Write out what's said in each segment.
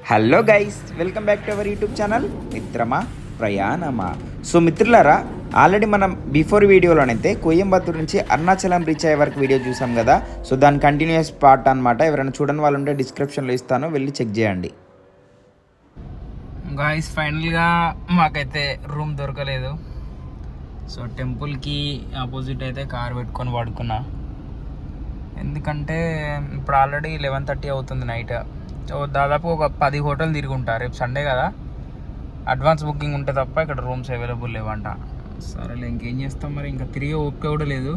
Hello guys, welcome back to our YouTube channel మిత్రమా ప్రయాణమా. So మిత్రులారా, already మనం before వీడియోలోనైతే Coimbatore నుంచి అరుణాచలం రీచ్ అయ్యే వరకు వీడియో చూసాం కదా. సో దాని కంటిన్యూస్ పార్ట్ అనమాట. ఎవరైనా చూడని వాళ్ళు ఉంటే డిస్క్రిప్షన్లో ఇస్తాను, వెళ్ళి చెక్ చేయండి. గాయస్, ఫైనల్గా మాకైతే రూమ్ దొరకలేదు. సో టెంపుల్కి ఆపోజిట్ అయితే కార్ పెట్టుకొని పడుకున్నా. ఎందుకంటే ఇప్పుడు ఆల్రెడీ 11:30 అవుతుంది నైట్. సో దాదాపు ఒక 10 హోటల్ తిరిగి ఉంటారు. రేపు సండే కదా, అడ్వాన్స్ బుకింగ్ ఉంటే తప్ప ఇక్కడ రూమ్స్ అవైలబుల్ లేవంట. సరేలే, ఇంకేం చేస్తాం మరి, ఇంకా తిరిగే ఓపిక కూడా లేదు.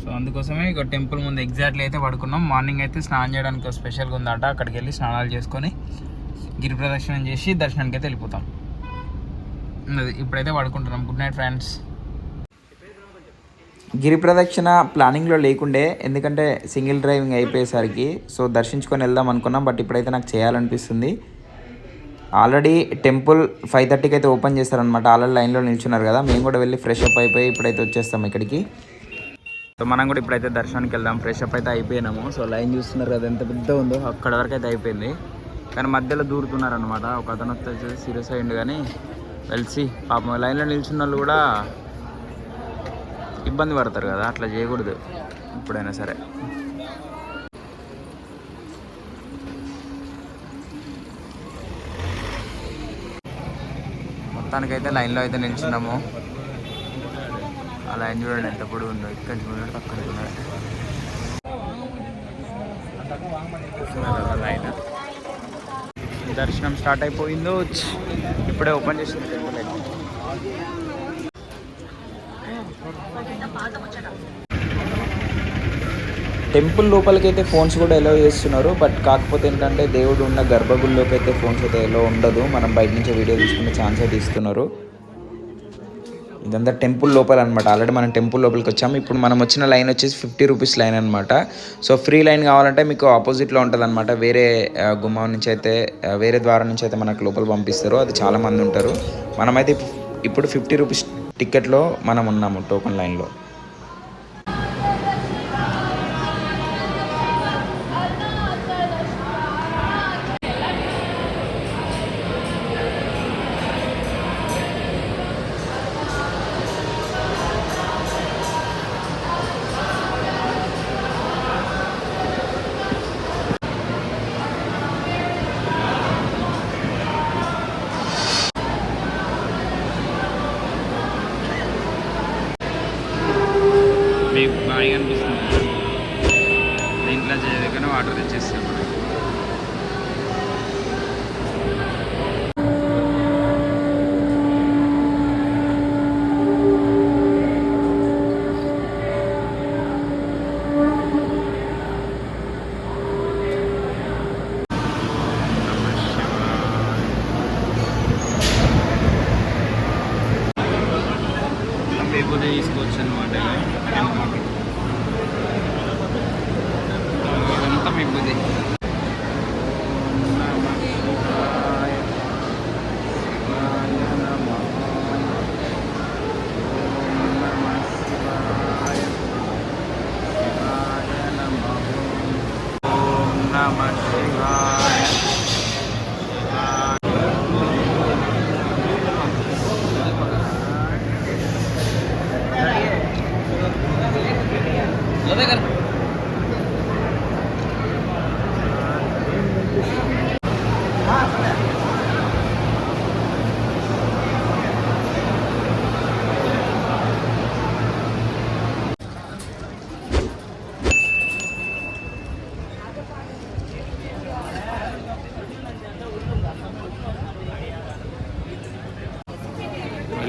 సో అందుకోసమే ఇక టెంపుల్ ముందు ఎగ్జాక్ట్లీ అయితే పడుకున్నాం. మార్నింగ్ అయితే స్నానం చేయడానికి స్పెషల్గా ఉందట, అక్కడికి వెళ్ళి స్నానాలు చేసుకొని గిరి ప్రదక్షిణం చేసి దర్శనానికి అయితే వెళ్ళిపోతాం. అది ఇప్పుడైతే పడుకుంటున్నాం. Good night friends. గిరి ప్రదక్షిణ ప్లానింగ్లో లేకుండే, ఎందుకంటే సింగిల్ డ్రైవింగ్ అయిపోయేసరికి సో దర్శించుకొని వెళ్దాం అనుకున్నాం. బట్ ఇప్పుడైతే నాకు చేయాలనిపిస్తుంది. ఆల్రెడీ టెంపుల్ 5:30కి అయితే ఓపెన్ చేస్తారనమాట. ఆల్రెడీ లైన్లో నిల్చున్నారు కదా, మేము కూడా వెళ్ళి ఫ్రెష్ అప్ అయిపోయి ఇప్పుడైతే వచ్చేస్తాం ఇక్కడికి. సో మనం కూడా ఇప్పుడైతే దర్శనానికి వెళ్దాం. ఫ్రెష్ అప్ అయితే అయిపోయినాము. సో లైన్ చూస్తున్నారు కదా ఎంత పెద్ద ఉందో, అక్కడ వరకు అయితే అయిపోయింది. కానీ మధ్యలో దూరుతున్నారనమాట. ఒక అతను వచ్చేసి సీరియస్ అయ్యిండు, కానీ వెళ్సి పాపం లైన్లో నిల్చున్న వాళ్ళు కూడా ఇబ్బంది పడతారు కదా, అట్లా చేయకూడదు ఎప్పుడైనా సరే. మొత్తానికైతే లైన్లో అయితే నిల్చున్నాము. ఆ లైన్ చూడండి ఎంత పొడుగు ఉందో, ఇక్కడ చూడండి పక్కన చూడండి లైన్. దర్శనం స్టార్ట్ అయిపోయిందో, ఇప్పుడే ఓపెన్ చేసింది టెంపుల్ అయితే. టెంపుల్ లోపలికి అయితే ఫోన్స్ కూడా ఎలో చేస్తున్నారు. బట్ కాకపోతే ఏంటంటే దేవుడు ఉన్న గర్భగుడిలోకి అయితే ఫోన్స్ అయితే ఎలో ఉండదు. మనం బయట నుంచి వీడియో తీసుకునే ఛాన్స్ అయితే ఇస్తున్నారు. ఇదంతా టెంపుల్ లోపల అనమాట. ఆల్రెడీ మనం టెంపుల్ లోపలికి వచ్చాము. ఇప్పుడు మనం వచ్చిన లైన్ వచ్చేసి 50 రూపీస్ లైన్ అనమాట. సో ఫ్రీ లైన్ కావాలంటే మీకు ఆపోజిట్లో ఉంటుంది అనమాట. వేరే గుమ్మం నుంచి అయితే, వేరే ద్వారం నుంచి అయితే మనకు లోపల పంపిస్తారు. అది చాలామంది ఉంటారు. మనమైతే ఇప్పుడు 50 రూపీస్ టికెట్లో మనం ఉన్నాము టోకన్ లైన్లో. మీకు బాగా అనిపిస్తుంది దీంట్లో చేయగానే వాటర్ తెచ్చేస్తాం మనకి. పేపర్ తీసుకోవచ్చు అనమాట. ఇదంతా మిబ్బుది.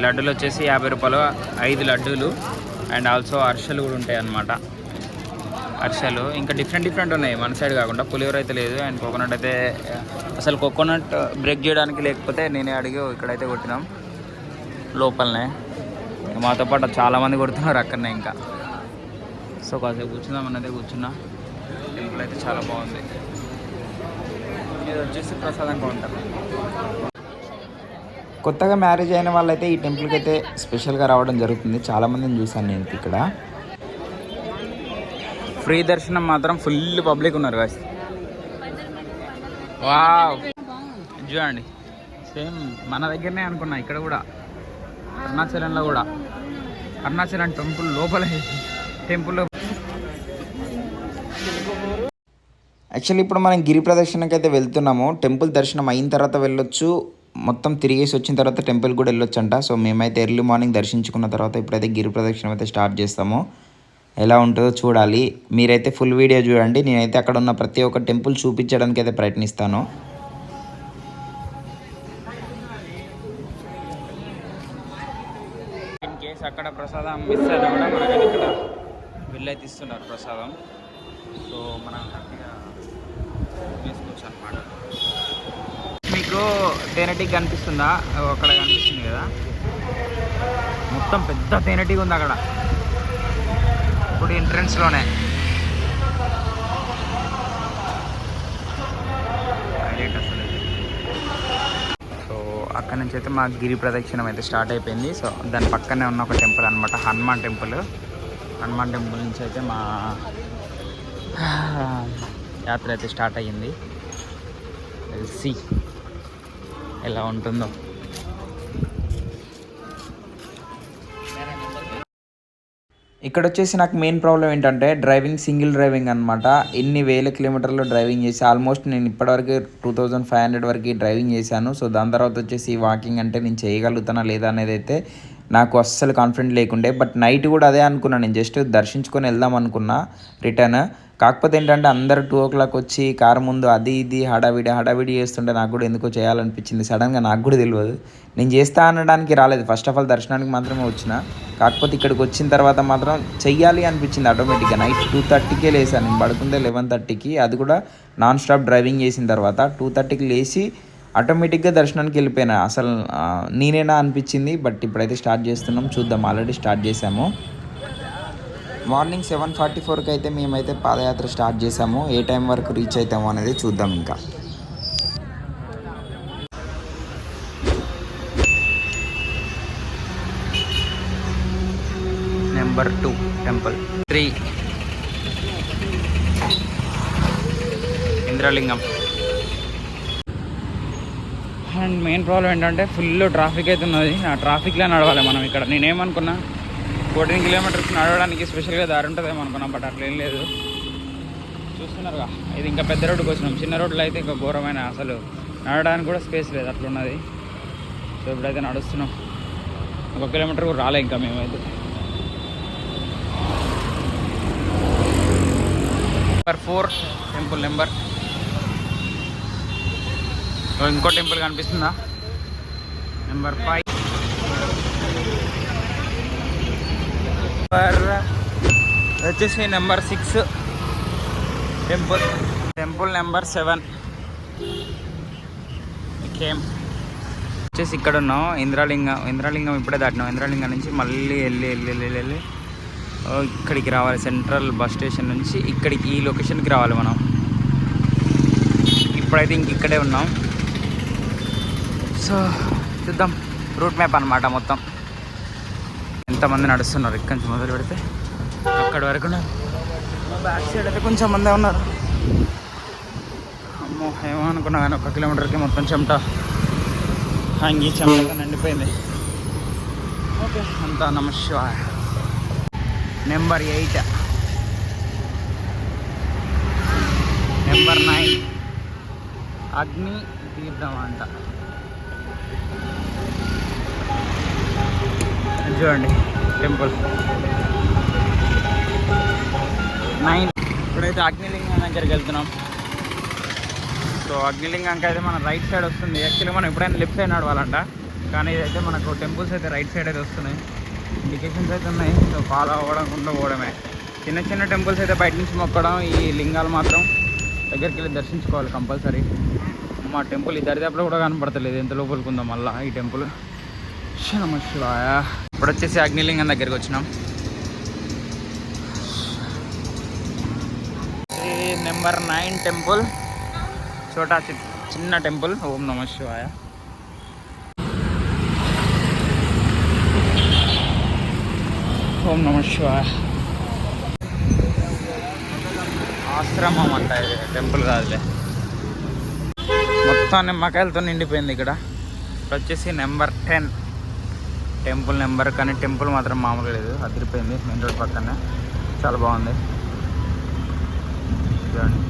లడ్డూలు వచ్చేసి 50 రూపాయలు 5 లడ్డూలు. అండ్ ఆల్సో అరిసెలు కూడా ఉంటాయి అన్నమాట. అరిసెలు ఇంకా డిఫరెంట్ ఉన్నాయి, మన సైడ్ కాకుండా. పులిహోర అయితే లేదు. అండ్ కోకోనట్ అయితే అసలు కోకోనట్ బ్రేక్ చేయడానికి లేకపోతే నేనే అడిగి ఇక్కడైతే కొట్టినాం లోపలనే. మాతో పాటు చాలామంది కొడుతున్నారు అక్కడనే. ఇంకా సో కాసేపు కూర్చుందాం అన్నదే కూర్చున్నా. టెంపుల్ అయితే చాలా బాగుంది. ఇది వచ్చేసి ప్రసాదం కౌంటర్. కొత్తగా మ్యారేజ్ అయిన వాళ్ళైతే ఈ టెంపుల్కి అయితే స్పెషల్గా రావడం జరుగుతుంది. చాలామందిని చూసాను నేను ఇక్కడ. ఫ్రీ దర్శనం మాత్రం ఫుల్ పబ్లిక్ ఉన్నారు. వావ్, చూడండి సేమ్ మన దగ్గరనే అనుకున్నా ఇక్కడ కూడా అరుణాచలంలో కూడా అరుణాచలం టెంపుల్ లోపల టెంపుల్లో. యాక్చువల్లీ ఇప్పుడు మనం గిరి ప్రదక్షిణకి అయితే వెళ్తున్నాము. టెంపుల్ దర్శనం అయిన తర్వాత వెళ్ళొచ్చు, మొత్తం తిరిగేసి వచ్చిన తర్వాత టెంపుల్ కూడా వెళ్ళొచ్చంట. సో మేమైతే ఎర్లీ మార్నింగ్ దర్శించుకున్న తర్వాత ఇప్పుడైతే గిరి ప్రదక్షిణం అయితే స్టార్ట్ చేస్తాము. ఎలా ఉంటుందో చూడాలి. మీరైతే ఫుల్ వీడియో చూడండి. నేనైతే అక్కడ ఉన్న ప్రతి ఒక్క టెంపుల్ చూపించడానికి అయితే ప్రయత్నిస్తాను. ఇన్ కేసు అక్కడ ప్రసాదం మిస్ అయినా కూడా మనకైతే ఇక్కడ వీళ్ళైతే ఇస్తున్నారు ప్రసాదం. సో మనం హ్యాపీగా వేసుకోవచ్చు అనమాట. మీకు తేనెటీగ కనిపిస్తుందా? అక్కడ కనిపిస్తుంది కదా, మొత్తం పెద్ద తేనెటీగ ఉంది అక్కడ ఇప్పుడు ఎంట్రన్స్లోనే. హైలైట్ అసలు. సో అక్కడ నుంచి అయితే మా గిరి ప్రదక్షిణం అయితే స్టార్ట్ అయిపోయింది. సో దాని పక్కనే ఉన్న ఒక టెంపుల్ అనమాట, హనుమాన్ టెంపుల్. హనుమాన్ టెంపుల్ నుంచి అయితే మా యాత్ర అయితే స్టార్ట్ అయ్యింది. సి ఎలా ఉంటుందో. ఇక్కడ వచ్చేసి నాకు మెయిన్ ప్రాబ్లం ఏంటంటే డ్రైవింగ్, సింగిల్ డ్రైవింగ్ అనమాట. ఇన్ని వేల కిలోమీటర్లు డ్రైవింగ్ చేసి ఆల్మోస్ట్ నేను ఇప్పటివరకు 2500 వరకు డ్రైవింగ్ చేశాను. సో దాని తర్వాత వచ్చేసి వాకింగ్ అంటే నేను చేయగలుగుతానా లేదా అనేది అయితే నాకు అస్సలు కాన్ఫిడెంట్ లేకుండే. బట్ నైట్ కూడా అదే అనుకున్నాను, నేను జస్ట్ దర్శించుకొని వెళ్దాం అనుకున్నా రిటర్న్. కాకపోతే ఏంటంటే అందరు 2 o'clock వచ్చి కారు ముందు అది ఇది హడావిడి చేస్తుంటే నాకు కూడా ఎందుకో చేయాలనిపించింది. సడన్గా నాకు కూడా తెలియదు, నేను చేస్తా అనడానికి రాలేదు. ఫస్ట్ ఆఫ్ ఆల్ దర్శనానికి మాత్రమే వచ్చిన. కాకపోతే ఇక్కడికి వచ్చిన తర్వాత మాత్రం చెయ్యాలి అనిపించింది ఆటోమేటిక్గా. నైట్ 2:30కే లేసాను, నేను పడుకుందే 11:30కి. అది కూడా నాన్ స్టాప్ డ్రైవింగ్ చేసిన తర్వాత 2:30కి లేచి ఆటోమేటిక్గా దర్శనానికి వెళ్ళిపోయినా. అసలు నేనేనా అనిపించింది. బట్ ఇప్పుడైతే స్టార్ట్ చేస్తున్నాం, చూద్దాం. ఆల్రెడీ స్టార్ట్ చేసాము. మార్నింగ్ 7:44కి అయితే మేమైతే పాదయాత్ర స్టార్ట్ చేసాము. ఏ టైం వరకు రీచ్ అవుతామో అనేది చూద్దాం. ఇంకా number 2 temple, 3 Indralingam. And main problem ఏంటంటే ఫుల్ ట్రాఫిక్ అయితే ఉన్నది. ఆ ట్రాఫిక్లో నడవాలి మనం. ఇక్కడ నేనేమనుకున్నా 14 kilometers నడవడానికి స్పెషల్గా దారి ఉంటుందేమో అనుకున్నాం, బట్ అట్లా ఏం లేదు. చూస్తున్నారుగా, ఇది ఇంకా పెద్ద రోడ్డుకి వచ్చినాం. చిన్న రోడ్లో అయితే ఇంకా ఘోరమైన, అసలు నడవడానికి కూడా స్పేస్ లేదు, అట్లున్నది. సో ఇప్పుడైతే నడుస్తున్నాం. 1 kilometer కూడా రాలే ఇంకా మేమైతే. Number 4 temple. ఇంకో టెంపుల్ కనిపిస్తుందా? నెంబర్ 5. వచ్చేసి నెంబర్ 6 టెంపుల్ నెంబర్ 7 వచ్చేసి ఇక్కడ ఉన్నాం. ఇంద్రలింగం ఇప్పుడే దాటినాం. ఇంద్రలింగం నుంచి మళ్ళీ వెళ్ళి ఇక్కడికి రావాలి. సెంట్రల్ బస్ స్టేషన్ నుంచి ఇక్కడికి ఈ లొకేషన్కి రావాలి మనం. ఇప్పుడైతే ఇక్కడే ఉన్నాం. సో చూద్దాం. రూట్ మ్యాప్ అనమాట మొత్తం. ఎంతమంది నడుస్తున్నారు ఇక్కడి నుంచి మొదలు పెడితే అక్కడి వరకు. బ్యాక్ సైడ్ అయితే కొంచెం మందే ఉన్నారు. అమ్మో, ఏమో అనుకున్నా కానీ 1 kilometerకి మొత్తం చెమట నిండిపోయింది. ఓకే, అంతా నమస్కారం. నెంబర్ 8. నెంబర్ 9 అగ్ని తీర్థం అంట. చూడండి టెంపుల్ 9. ఇప్పుడైతే అగ్నిలింగం దగ్గరికి వెళ్తున్నాం. సో అగ్నిలింగంకి అయితే మన రైట్ సైడ్ వస్తుంది. యాక్చువల్లీ మనం ఎప్పుడైనా లెఫ్ట్ సైడ్ నడవాలంట, కానీ ఇదైతే మనకు టెంపుల్స్ అయితే రైట్ సైడ్ అయితే వస్తున్నాయి. ఇండికేషన్స్ అయితే ఉన్నాయి. సో ఫాలో అవ్వకుండా పోవడమే. చిన్న టెంపుల్స్ అయితే బయట నుంచి మొక్కడం, ఈ లింగాలు మాత్రం దగ్గరికి వెళ్ళి దర్శించుకోవాలి కంపల్సరీ. మా టెంపుల్ ఈ దరిదాపులో కూడా కనపడతలేదు, ఎంత లోపలికి ఉందో మళ్ళీ ఈ టెంపుల్. నమ శివాయ. ఇప్పుడు వచ్చేసి అగ్నిలింగం దగ్గరికి వచ్చినాం. నెంబర్ 9 టెంపుల్, చోటా చిన్న టెంపుల్. ఓం నమ శివాయ. ఓం నమ శివాయ. ఆశ్రమం అంట ఇది, టెంపుల్ కాదులే. మొత్తం మొత్తం నిమ్మకాయలతో నిండిపోయింది ఇక్కడ. ఇప్పుడు వచ్చేసి నెంబర్ 10 టెంపుల్ నెంబర్. కానీ టెంపుల్ మాత్రం మామూలుగా లేదు, అదిరిపోయింది. మెయిన్ రోడ్ పక్కన చాలా బాగుంది.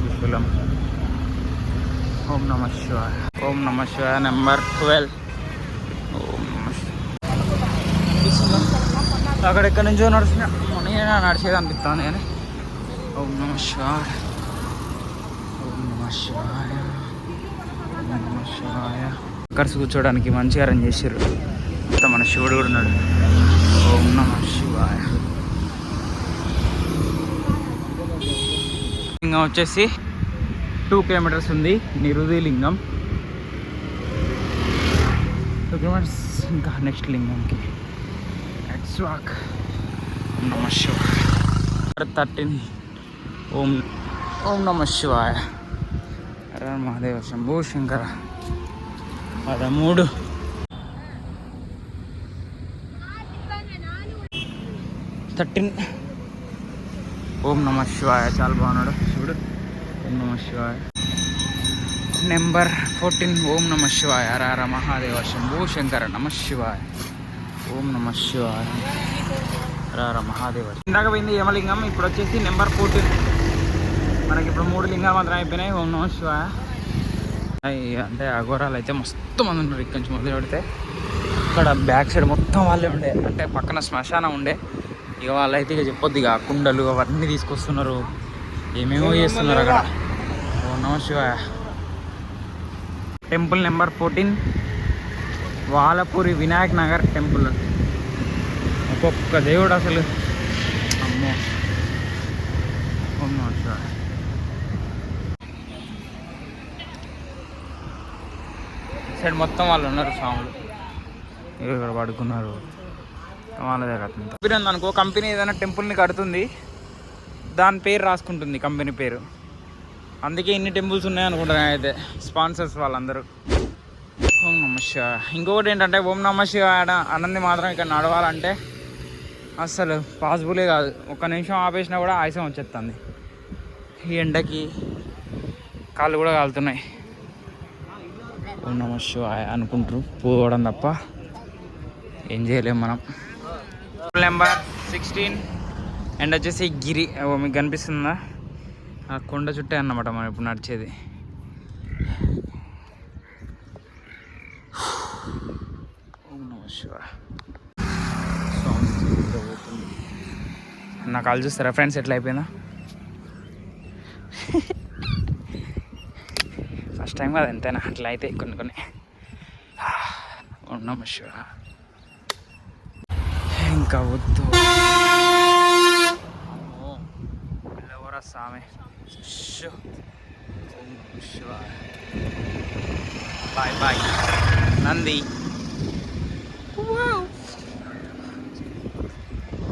విపులం. ఓం నమ శివాయ. ఓం నమ శివాయ నెంబర్ 12. ఓం నమ అక్కడెక్కడి నుంచో నడుస్తున్నా, నేను నడిచేది అనిపిస్తాను కానీ. ఓం నమ శివాయ. ఓం నమ శివాయ. ఓం నమ శివాయ. కర్స్ కూర్చోడానికి మంచిగా అరేంజ్ చేసారు. మొత్తం మన శివుడు కూడా ఉన్నాడు. ఓం నమ శివాయ. లింగం వచ్చేసి 2 కిలోమీటర్స్ ఉంది. నిరుది లింగం 2 కిలోమీటర్స్. ఇంకా నెక్స్ట్ లింగంకి లెట్స్ వాక్. ఓం నమ శివాయ. 13. ఓం నమ శివాయ. హర మహాదేవ శంభో శంకర. 13. ఓం నమ శివాయ. చాలా బాగున్నాడు శివుడు. ఓం నమ శివాయ. నెంబర్ 14. ఓం నమ శివాయ. హర హర మహాదేవ శంభో శంకర. నమ శివాయ. ఓం నమ శివాయ. హర హర మహాదేవ. ఇందాక పోయింది యమలింగం, ఇప్పుడు వచ్చేసి నెంబర్ 14. మనకి ఇప్పుడు 3 లింగాలు మాత్రం అయిపోయినాయి. ఓం నమ శివాయ. అంటే అఘోరాలు అయితే మస్తు మంది ఉన్నారు. ఇక్కడి నుంచి మొదలు పెడితే ఇక్కడ బ్యాక్ సైడ్ మొత్తం వాళ్ళే ఉండే, అంటే పక్కన శ్మశానం ఉండే. ఇక వాళ్ళైతే ఇక చెప్పొద్దు, ఇక కుండలు అవన్నీ తీసుకొస్తున్నారు, ఏమేమో చేస్తున్నారు అక్కడ. ఓం నమ శివాయ. Temple number 14 Valapuri Vinayak Nagar temple. ఒక్కొక్క దేవుడు అసలు అమ్మో. ఓం నమ శివాయ. సైడ్ మొత్తం వాళ్ళు ఉన్నారు స్వాములు, ఇక్కడ పడుకున్నారు. వాళ్ళ దగ్గర అనుకో కంపెనీ ఏదైనా టెంపుల్ని కడుతుంది, దాని పేరు రాసుకుంటుంది కంపెనీ పేరు. అందుకే ఇన్ని టెంపుల్స్ ఉన్నాయనుకుంటున్నా అయితే స్పాన్సర్స్ వాళ్ళందరూ. ఓం నమ శివాయ. ఇంకొకటి ఏంటంటే ఓం నమ శివాయ అనంది మాత్రం ఇక్కడ నడవాలంటే అస్సలు పాసిబులే కాదు. ఒక్క నిమిషం ఆపేసినా కూడా ఆయాసం వచ్చేస్తుంది. ఈ ఎండకి కాళ్ళు కూడా కాలుతున్నాయి. ఓం నమ శివాయ అనుకుంటారు పోవడం తప్ప ఏం చేయలేము మనం. నెంబర్ 16 అండ్ వచ్చేసి గిరి. మీకు కనిపిస్తుందా? ఆ కొండ చుట్టే అన్నమాట మనం ఇప్పుడు నడిచేది. ఓం నమ శివాయ. నా కాల్ చూస్తారా ఫ్రెండ్స్ ఎట్లా అయిపోయిందా? ఫస్ట్ టైం కదా, ఎంతైనా అట్లా అయితే కొన్ని. ఓం నమ శివాయ. ఇంకా వద్దు ఎవరా సామె. ఓం నమ శివాయ. Bye bye Nandi.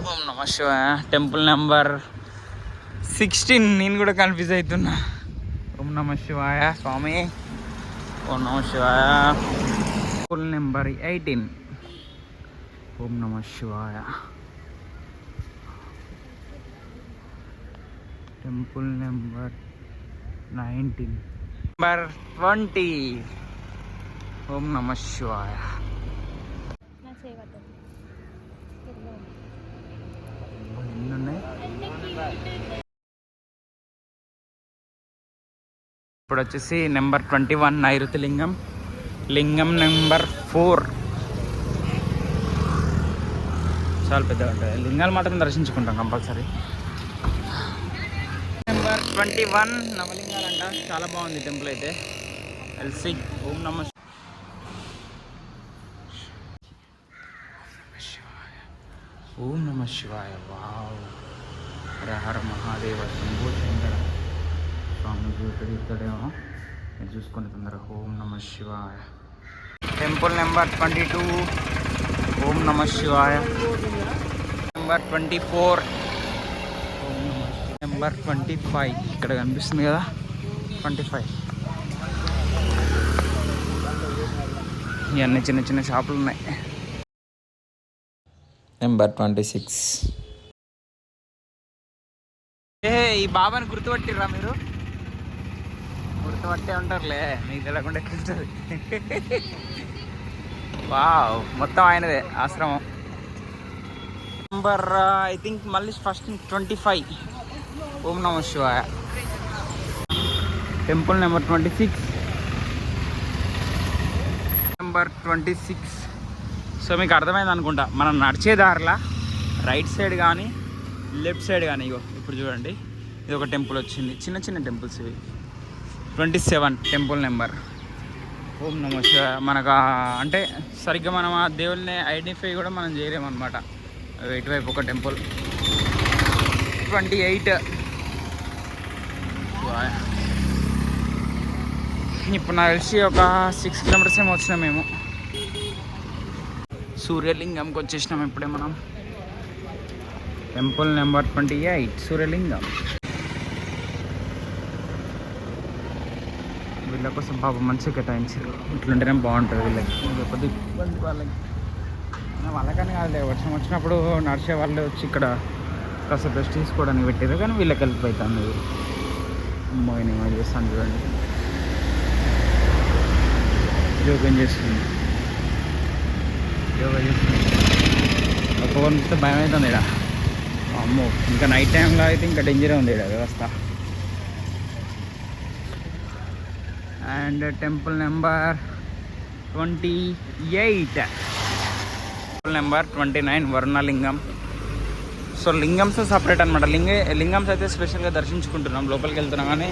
ఓం నమ శివాయ. Temple number 16. నేను కూడా కన్ఫ్యూజ్ అవుతున్నా. ఓం నమ శివాయ స్వామి. ఓం నమ శివాయ. Temple number 18. ఓం నమ శివాయ. Temple number 19. నెంబర్ 20. ఓం నమ శివాయ. ఎన్నున్నాయి? ఇప్పుడు వచ్చేసి నెంబర్ 21 నైరుతి లింగం. లింగం నెంబర్ 4. చాలా పెద్దగా ఉంటాయి లింగాలు, మాత్రం దర్శించుకుంటాం కంపల్సరీ. నెంబర్ 21 నవలింగాలంట. చాలా బాగుంది టెంపుల్ అయితే. ఎల్సి. ఓం నమ శివాయ. ఓం నమ శివాయ. వావ్. హర హర మహాదేవ శంభో శంకర. స్వామి ఇక్కడేమో మీరు చూసుకుని తొందరగా. ఓం నమ శివాయ. Temple number 22. ఓం నమ శివాయ. నెంబర్ 24. ఓం నమ శివాయ. నెంబర్ 25 ఇక్కడ కనిపిస్తుంది కదా, 25. ఇవన్నీ చిన్న చిన్న షాపులు ఉన్నాయి. నెంబర్ 26. ఏ ఈ బాబాని గుర్తుపట్టిర్రా మీరు? గుర్తుపట్టే ఉంటారులే, మీకు తెలియకుండా ఎట్లుంటుంది. వావ్, మొత్తం ఆయనదే ఆశ్రమం. నంబర్ ఐ థింక్ మళ్ళీ ఫస్ట్ 25. ఓం నమ శివాయ. Temple number 26. నెంబర్ 26. సో మీకు అర్థమైంది అనుకుంటా, మనం నడిచే దారిలా రైట్ సైడ్ కానీ లెఫ్ట్ సైడ్ కానీ, ఇగో ఇప్పుడు చూడండి ఇది ఒక టెంపుల్ వచ్చింది. చిన్న చిన్న టెంపుల్స్ ఇవి. 27 టెంపుల్ నెంబర్. ఓం నమ శివాయ. మనకు అంటే సరిగ్గా మనం ఆ దేవుల్ని ఐడెంటిఫై కూడా మనం చేయలేమన్నమాట. ఇటువైపు ఒక టెంపుల్. 28. ఇప్పుడు నాకు తెలిసి ఒక 6 కిలోమీటర్స్ ఏమో వచ్చినాం మేము. సూర్యలింగంకి వచ్చేసినాం ఇప్పుడే మనం. Temple number 28 సూర్యలింగం. వీళ్ళ కోసం పాపం మంచిగా కేటాయించారు. ఇట్లుంటేనే బాగుంటుంది వీళ్ళకి, లేకపోతే ఇబ్బంది వాళ్ళకని కాదులే. వర్షం వచ్చినప్పుడు నడిచే వాళ్ళు వచ్చి ఇక్కడ కాస్త బెస్ట్ తీసుకోవడానికి పెట్టారు, కానీ వీళ్ళకి హెల్ప్ అవుతుంది. అమ్మాయి నేను చేస్తాను చూడండి, యోగా చేస్తుంది. ఒక్కొక్కరిని చూస్తే భయం అవుతుంది ఇక్కడ. అమ్మో, ఇంకా నైట్ టైంలో అయితే ఇంకా డేంజరే ఉంది ఇక్కడ వ్యవస్థ. And temple number 28. Temple number 29 Varunalingam. So lingams separate అనమాట. లింగమ్స్ అయితే స్పెషల్గా దర్శించుకుంటున్నాం. లోపలికి వెళ్తున్నాం కానీ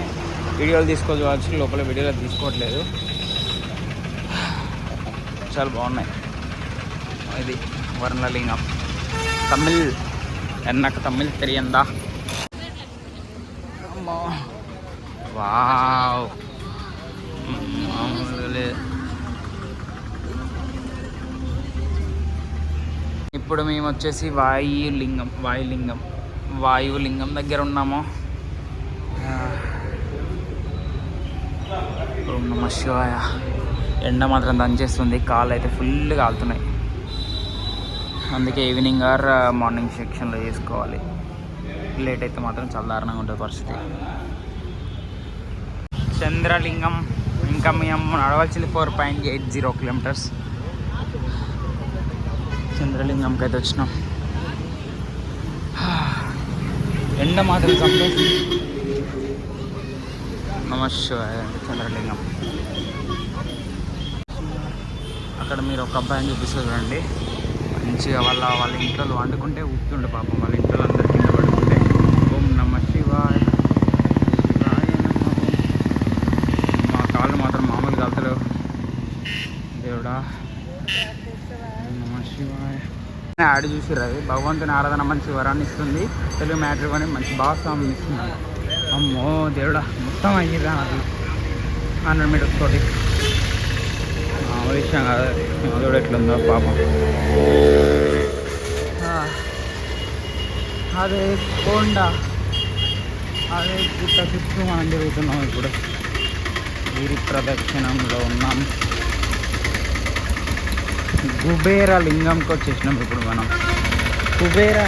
వీడియోలు తీసుకోవచ్చు, లోపల వీడియోలు తీసుకోవట్లేదు. చాలా బాగున్నాయి. ఇది వరుణలింగం. తమిళ్ ఎన్నకు తమిళ్ తెలియందా? వావ్, ఇప్పుడు మేము వచ్చేసి వాయులింగం దగ్గర ఉన్నాము. ఓం నమ శివాయ. ఎండ మాత్రం దంచేస్తుంది, కాళ్ళు అయితే ఫుల్ కాలుతున్నాయి. అందుకే ఈవినింగ్ ఆర్ మార్నింగ్ సెక్షన్లో చేసుకోవాలి. లేట్ అయితే మాత్రం చాలా దారుణంగా ఉంటుంది పరిస్థితి. చంద్రలింగం. ఇంకా మేము నడవాల్సింది 4.80 కిలోమీటర్స్. చంద్రలింగంకి అయితే వచ్చినాం. ఎండ మాత్రం చంపేసి. నమస్తే. చంద్రలింగం అక్కడ మీరు ఒక అబ్బాయిని చూపిస్తారు చూడండి, మంచిగా వాళ్ళ ఇంట్లో వండుకుంటే ఊపుతుండే పాపం. వాళ్ళ ఇంట్లో అందరి కింద పడుకుంటే ఓం నమ శివాయ. మా కాళ్ళు మాత్రం మామూలు కాలుతలేవు దేవుడా. నమ శివాయ. యాడ్ చూసిర్రు, అది భగవంతుని ఆరాధన మంచి వరాన్ని ఇస్తుంది. తెలుగు మ్యాటర్ అని మంచి భాగస్వామ్యం ఇస్తుంది. అమ్మో దేవుడా, మొత్తం అయ్యిరా అది 100 మీటర్స్ తోటి. విషయం కాదు అది, ఎట్లుందో పాపం. అదే కొండ, అదే గుట్ట చుట్టూ మనం తిరుగుతున్నాం. ఇప్పుడు గిరి ప్రదక్షిణంలో ఉన్నాం. కుబేర లింగంకి వచ్చేసినాం ఇప్పుడు మనం. కుబేరా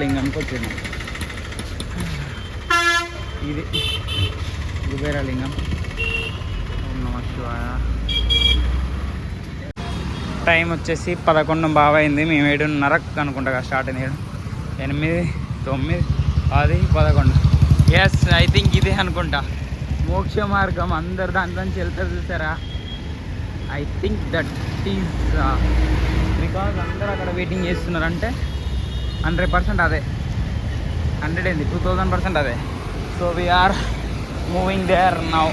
లింగంకి వచ్చేసినాం. ఇది కుబేరా లింగం. ఓం నమ శివాయ. టైం వచ్చేసి 11 అయింది. మేము 7:30 అనుకుంటా స్టార్ట్ అయింది. 8, 9, 10, 11. ఎస్, ఐ థింక్ ఇదే అనుకుంటా మోక్ష మార్గం. అందరు దాంట్లోంచి వెళ్తారు చూసారా. I think that is because అందరూ అక్కడ వెయిటింగ్ చేస్తున్నారంటే 100% అదే. 100 ఏంది, 2000% అదే. So we are moving there now.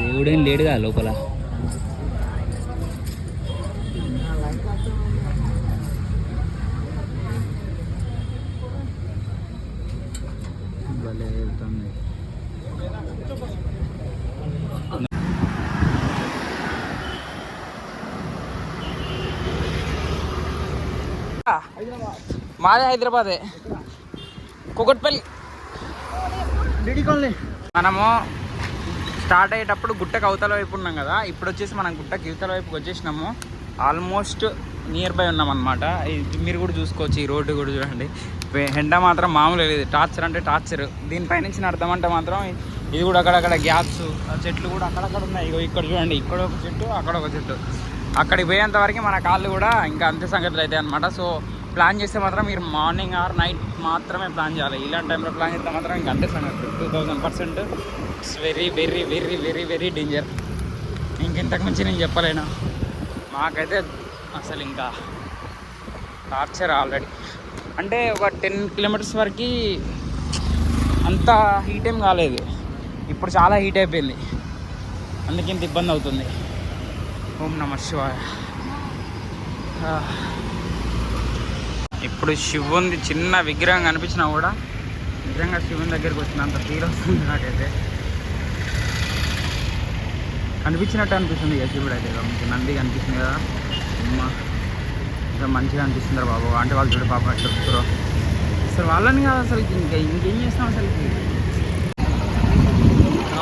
దేవుడేం లేడుగా లోపల. భలే వెళ్తుంది. మాదే హైదరాబాదే, కుకట్పల్లి. మనము స్టార్ట్ అయ్యేటప్పుడు గుట్టకు అవతల వైపు ఉన్నాం కదా, ఇప్పుడు వచ్చేసి మనం గుట్టకి ఇవతల వైపుకి వచ్చేసినాము. ఆల్మోస్ట్ నియర్ బై ఉన్నాం అనమాట. మీరు కూడా చూసుకోవచ్చు, ఈ రోడ్డు కూడా చూడండి. ఎండ మాత్రం మామూలు లేదు, టార్చర్ అంటే టార్చర్. దీనిపై నుంచి నడదామంటే మాత్రం ఇది కూడా అక్కడక్కడ గ్యాప్స్, చెట్లు కూడా అక్కడక్కడ ఉన్నాయి. ఇగో ఇక్కడ చూడండి, ఇక్కడ ఒక చెట్టు, అక్కడ ఒక చెట్టు. అక్కడికి పోయేంత వరకు మన కాళ్ళు కూడా ఇంకా అంతే సంగతులు అవుతాయి అనమాట. సో ప్లాన్ చేస్తే మాత్రం మీరు మార్నింగ్ ఆర్ నైట్ మాత్రమే ప్లాన్ చేయాలి. ఇలాంటి టైంలో ప్లాన్ చేస్తే మాత్రం ఇంకా అంతే సంగతులు. 2000% it's very very very very very danger. ఇంకెంతకు మించి నేను చెప్పలేను. మాకైతే అసలు ఇంకా టార్చర్ ఆల్రెడీ. అంటే ఒక 10 కిలోమీటర్స్ వరకు అంత హీట్ ఏం కాలేదు, ఇప్పుడు చాలా హీట్ అయిపోయింది, అందుకే ఇంత ఇబ్బంది అవుతుంది. ఓం నమ శివాయ. ఇప్పుడు శివుంది చిన్న విగ్రహం కనిపించినా కూడా నిజంగా శివుని దగ్గరికి వచ్చినంత ఫీల్ వస్తుంది నాకైతే. కనిపించినట్టు అనిపిస్తుంది ఇక శివుడు అయితే. మీకు నంది కనిపిస్తుంది కదా, అమ్మ ఇంకా మంచిగా అనిపిస్తుంది బాబు. అంటే వాళ్ళు చూడు పాప చెప్తారు అసలు వాళ్ళని కాదు, అసలు ఇంకేం చేస్తాం అసలు.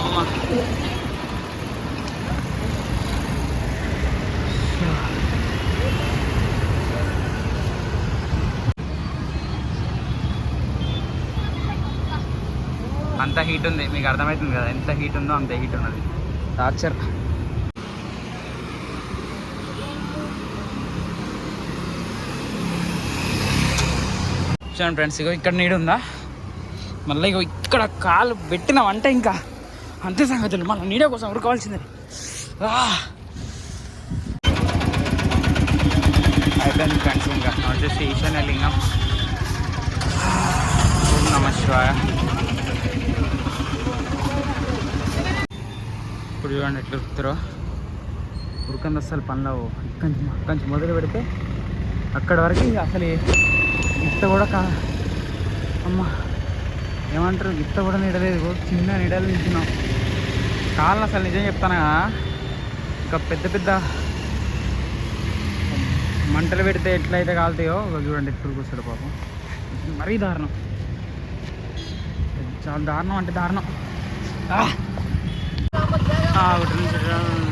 అమ్మ అంత హీట్ ఉంది, మీకు అర్థమవుతుంది కదా ఎంత హీట్ ఉందో, అంత హీట్ ఉన్నది. టార్చర్. చూడండి ఫ్రెండ్స్, ఇగో ఇక్కడ నీడు ఉందా, మళ్ళీ ఇగో ఇక్కడ కాలు పెట్టినామంటే ఇంకా అంతే సంగతులు. మళ్ళీ నీడ కోసం ఉరకాల్సిందే. అయిపోయింది ఫ్రెండ్స్. ఇంకా వచ్చేసి ఈశాన్య లింగం. ఓం నమ శివాయ. ఇప్పుడు చూడండి ఎట్లా ఉరుకుతారో. ఉరకంది అసలు పనులవు. అక్కడి నుంచి మొదలు పెడితే అక్కడి వరకు అసలు గిత్త కూడా అమ్మ ఏమంటారు, గిత్త కూడా నీడలేదు. చిన్న నీడలు నించున్నాం. కాళ్ళని అసలు నిజం చెప్తాను కదా, ఇంకా పెద్ద పెద్ద మంటలు పెడితే ఎట్లయితే కాలుతాయో చూడండి ఎప్పుడు కూర్చోడు పాపం. మరీ దారుణం, చాలా దారుణం అంటే దారుణం. ఒకటి నుంచి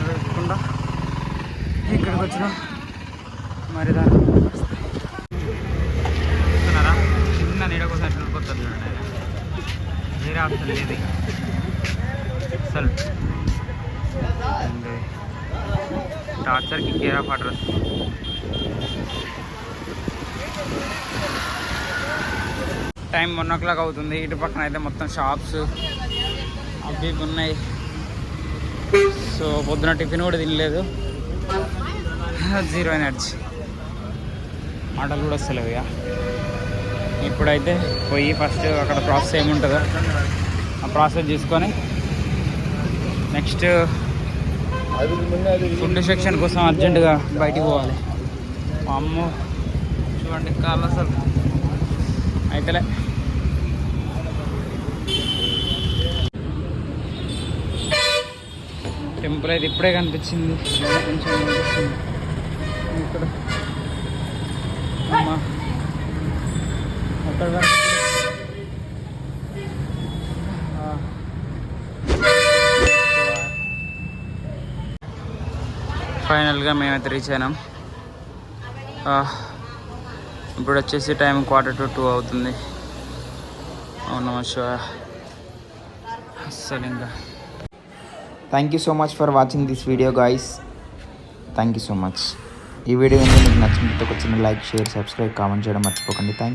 వేసుకుండా ఇక్కడికి వచ్చినా మరి దారుణం. చూస్తున్నారా, చిన్న నీడ కోసం ఎట్లా ఉడిపోతుంది చూడండి. వేరే ఆప్షన్ లేదు ఇక అసలు. టార్చర్కి care of address. Time 1 o'clock అవుతుంది. ఇటు పక్కన అయితే మొత్తం షాప్స్ అవి ఉన్నాయి. సో పొద్దున టిఫిన్ కూడా తినలేదు, 0 ఎనర్జీ. మాటలు కూడా వస్తలేవు ఇక. ఇప్పుడైతే పోయి ఫస్ట్ అక్కడ ప్రాసెస్ ఏముంటుందో ఆ ప్రాసెస్ చేసుకొని నెక్స్ట్ ఫుడ్ సెక్షన్ కోసం అర్జెంటుగా బయటికి పోవాలి. అమ్మో చూడండి కాళ్ళు అసలు అయితేలే. టెంపుల్ అయితే ఇప్పుడే కనిపించింది, కొంచెం కనిపిస్తుంది ఇక్కడ. అమ్మా అక్కడ వరకు ఫైనల్గా మేమైతే రీచ్ అయినాం. ఇప్పుడు వచ్చేసి టైం 1:45 అవుతుంది. అవును అస్సలు ఇంకా. Thank you so much for watching this video guys. Thank you so much. ఈ వీడియో కనుక మీకు నచ్చినట్లయితే ఒక చిన్న లైక్, షేర్, సబ్స్క్రైబ్, కామెంట్ చేయడం మర్చిపోకండి. Thank you.